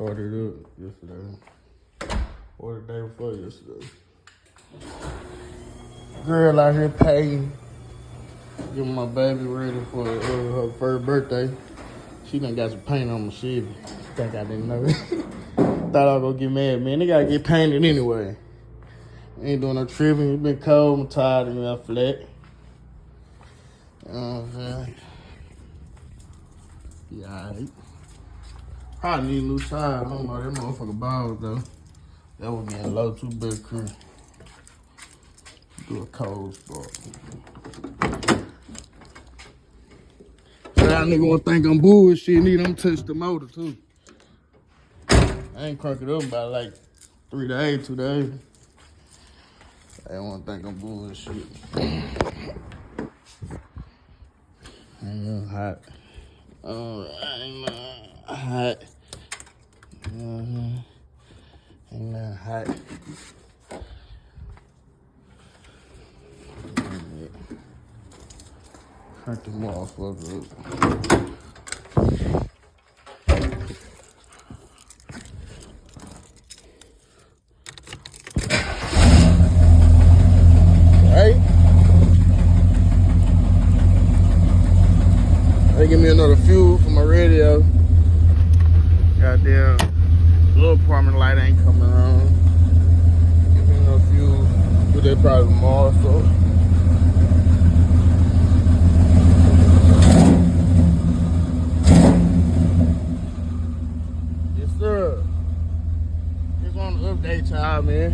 started up yesterday. Or the day before yesterday. Girl out here paying. Getting my baby ready for her first birthday. She done got some paint on my Chevy. Think I didn't know. Thought I was gonna get mad, man. They gotta get painted anyway. Ain't doing no tripping. It's been cold. I'm tired of me flat. You know what I'm saying? Yeah, alright. Probably need a new tire. I don't know. That motherfucker balls though. That was getting low too big crew. Do a cold spot. So y'all nigga wanna think I'm bullshit. Need them touch the motor too. I ain't crank it up about like 3 days, 2 days. I don't wanna think I'm bullshit. Ain't nothing hot. Ain't nothing hot. Ain't nothing hot. Crank the motherfucker up. Right? They give me another fuel for my radio. Goddamn, little apartment light ain't coming on. Give me another fuel. Do that probably tomorrow, so. Yes, sir. Just want to update y'all, man.